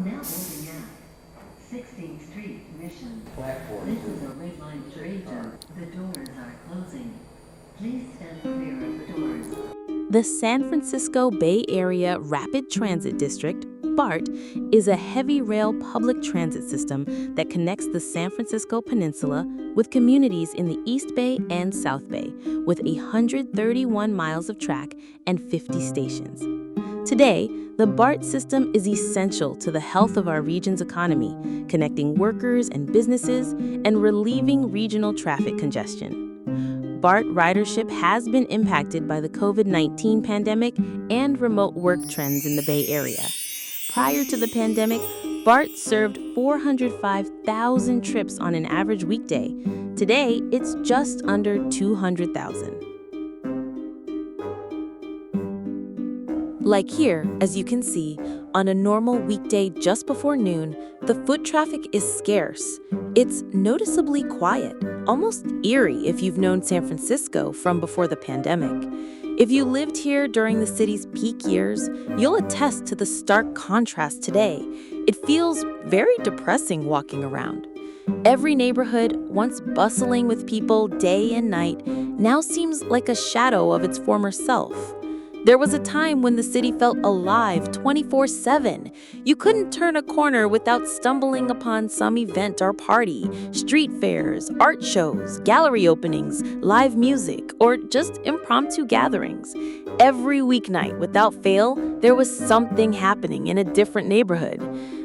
Now moving out. 16th Street, Mission. This is a red line train. The doors are closing. Please stand clear of the doors. The San Francisco Bay Area Rapid Transit District, BART, is a heavy rail public transit system that connects the San Francisco Peninsula with communities in the East Bay and South Bay, with 131 miles of track and 50 stations. Today, the BART system is essential to the health of our region's economy, connecting workers and businesses and relieving regional traffic congestion. BART ridership has been impacted by the COVID-19 pandemic and remote work trends in the Bay Area. Prior to the pandemic, BART served 405,000 trips on an average weekday. Today, it's just under 200,000. Like here, as you can see, on a normal weekday just before noon, the foot traffic is scarce. It's noticeably quiet, almost eerie if you've known San Francisco from before the pandemic. If you lived here during the city's peak years, you'll attest to the stark contrast today. It feels very depressing walking around. Every neighborhood, once bustling with people day and night, now seems like a shadow of its former self. There was a time when the city felt alive 24/7. You couldn't turn a corner without stumbling upon some event or party, street fairs, art shows, gallery openings, live music, or just impromptu gatherings. Every weeknight, without fail, there was something happening in a different neighborhood.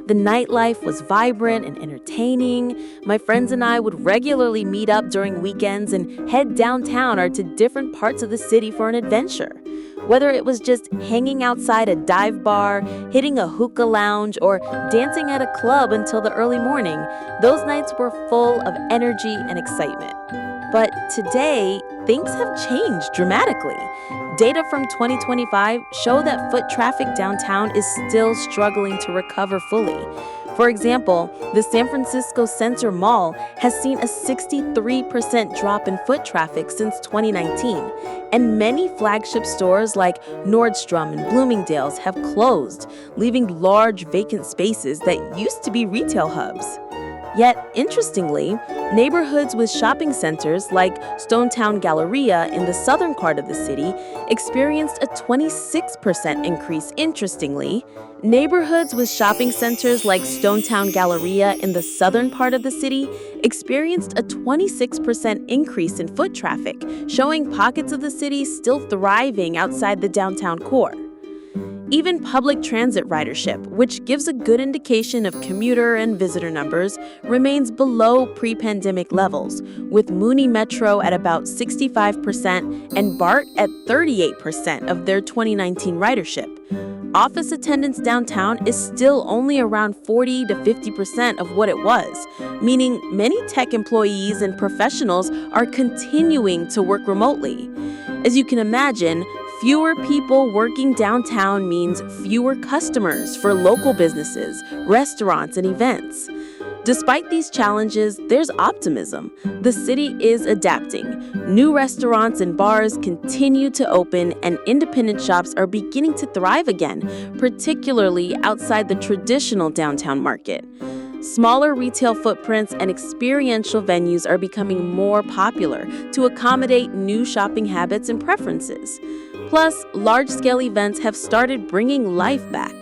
The nightlife was vibrant and entertaining. My friends and I would regularly meet up during weekends and head downtown or to different parts of the city for an adventure. Whether it was just hanging outside a dive bar, hitting a hookah lounge, or dancing at a club until the early morning, those nights were full of energy and excitement. But today, things have changed dramatically. Data from 2025 show that foot traffic downtown is still struggling to recover fully. For example, the San Francisco Center Mall has seen a 63% drop in foot traffic since 2019, and many flagship stores like Nordstrom and Bloomingdale's have closed, leaving large vacant spaces that used to be retail hubs. Yet, interestingly, neighborhoods with shopping centers like Stonetown Galleria in the southern part of the city experienced a 26% increase. Neighborhoods with shopping centers like Stonetown Galleria in the southern part of the city experienced a 26% increase in foot traffic, showing pockets of the city still thriving outside the downtown core. Even public transit ridership, which gives a good indication of commuter and visitor numbers, remains below pre-pandemic levels, with Muni Metro at about 65% and BART at 38% of their 2019 ridership. Office attendance downtown is still only around 40 to 50% of what it was, meaning many tech employees and professionals are continuing to work remotely. As you can imagine, fewer people working downtown means fewer customers for local businesses, restaurants, and events. Despite these challenges, there's optimism. The city is adapting. New restaurants and bars continue to open, and independent shops are beginning to thrive again, particularly outside the traditional downtown market. Smaller retail footprints and experiential venues are becoming more popular to accommodate new shopping habits and preferences. Plus, large-scale events have started bringing life back.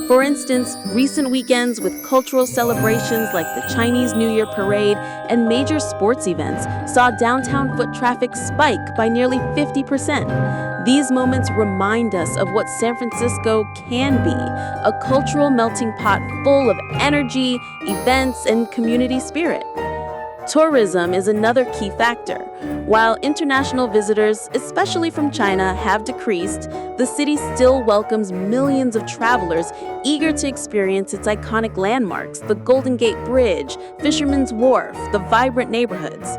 For instance, recent weekends with cultural celebrations like the Chinese New Year parade and major sports events saw downtown foot traffic spike by nearly 50%. These moments remind us of what San Francisco can be, a cultural melting pot full of energy, events, and community spirit. Tourism is another key factor. While international visitors, especially from China, have decreased, the city still welcomes millions of travelers eager to experience its iconic landmarks, the Golden Gate Bridge, Fisherman's Wharf, the vibrant neighborhoods.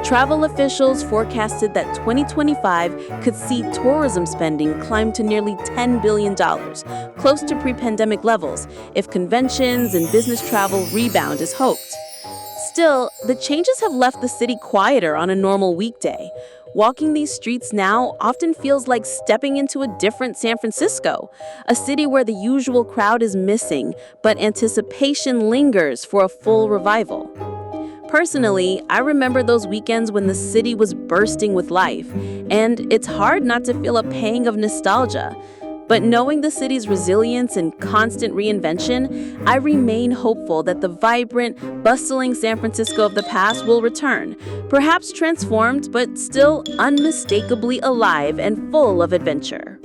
Travel officials forecasted that 2025 could see tourism spending climb to nearly $10 billion, close to pre-pandemic levels, if conventions and business travel rebound as hoped. Still, the changes have left the city quieter on a normal weekday. Walking these streets now often feels like stepping into a different San Francisco, a city where the usual crowd is missing, but anticipation lingers for a full revival. Personally, I remember those weekends when the city was bursting with life, and it's hard not to feel a pang of nostalgia. But knowing the city's resilience and constant reinvention, I remain hopeful that the vibrant, bustling San Francisco of the past will return, perhaps transformed, but still unmistakably alive and full of adventure.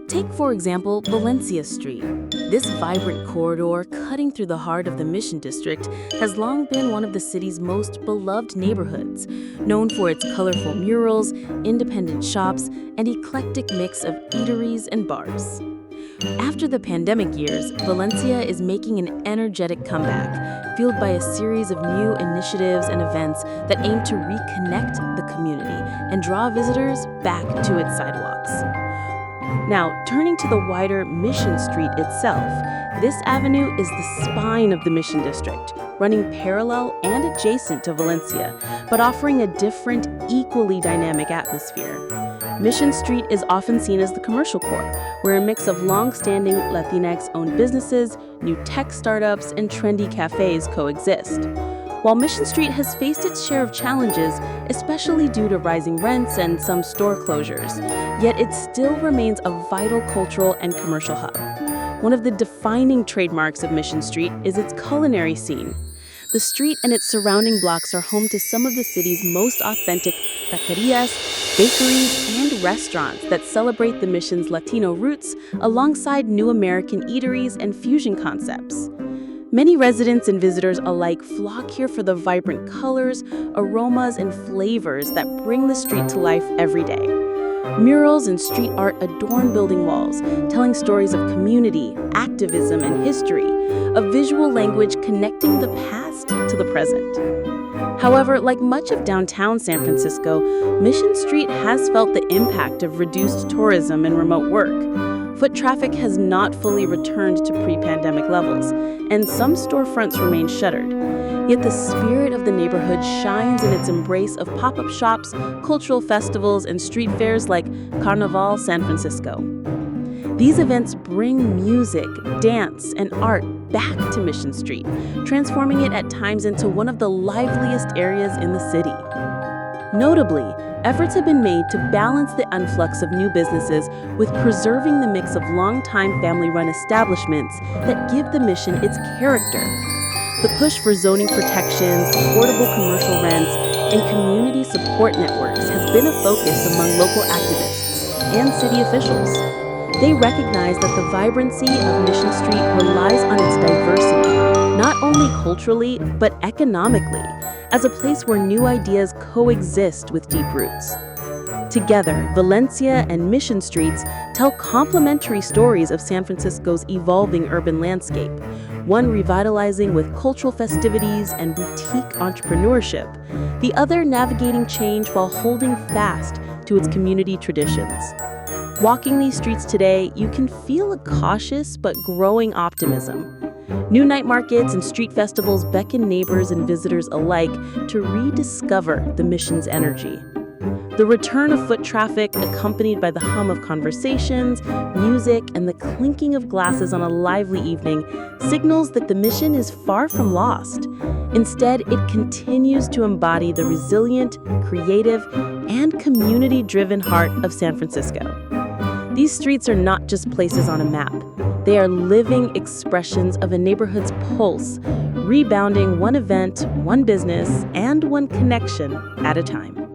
Take, for example, Valencia Street. This vibrant corridor cutting through the heart of the Mission District has long been one of the city's most beloved neighborhoods, known for its colorful murals, independent shops, and eclectic mix of eateries and bars. After the pandemic years, Valencia is making an energetic comeback, fueled by a series of new initiatives and events that aim to reconnect the community and draw visitors back to its sidewalks. Now, turning to the wider Mission Street itself, this avenue is the spine of the Mission District, running parallel and adjacent to Valencia, but offering a different, equally dynamic atmosphere. Mission Street is often seen as the commercial core, where a mix of long-standing Latinx-owned businesses, new tech startups, and trendy cafes coexist. While Mission Street has faced its share of challenges, especially due to rising rents and some store closures, yet it still remains a vital cultural and commercial hub. One of the defining trademarks of Mission Street is its culinary scene. The street and its surrounding blocks are home to some of the city's most authentic taquerias, bakeries, and restaurants that celebrate the Mission's Latino roots alongside new American eateries and fusion concepts. Many residents and visitors alike flock here for the vibrant colors, aromas, and flavors that bring the street to life every day. Murals and street art adorn building walls, telling stories of community, activism, and history, a visual language connecting the past to the present. However, like much of downtown San Francisco, Mission Street has felt the impact of reduced tourism and remote work. Foot traffic has not fully returned to pre-pandemic levels, and some storefronts remain shuttered. Yet the spirit of the neighborhood shines in its embrace of pop-up shops, cultural festivals, and street fairs like Carnaval San Francisco. These events bring music, dance, and art back to Mission Street, transforming it at times into one of the liveliest areas in the city. Notably, efforts have been made to balance the influx of new businesses with preserving the mix of long-time family-run establishments that give the Mission its character. The push for zoning protections, affordable commercial rents, and community support networks has been a focus among local activists and city officials. They recognize that the vibrancy of Mission Street relies on its diversity, not only culturally, but economically, as a place where new ideas coexist with deep roots. Together, Valencia and Mission Streets tell complementary stories of San Francisco's evolving urban landscape, one revitalizing with cultural festivities and boutique entrepreneurship, the other navigating change while holding fast to its community traditions. Walking these streets today, you can feel a cautious but growing optimism. New night markets and street festivals beckon neighbors and visitors alike to rediscover the Mission's energy. The return of foot traffic, accompanied by the hum of conversations, music, and the clinking of glasses on a lively evening, signals that the Mission is far from lost. Instead, it continues to embody the resilient, creative, and community-driven heart of San Francisco. These streets are not just places on a map. They are living expressions of a neighborhood's pulse, rebounding one event, one business, and one connection at a time.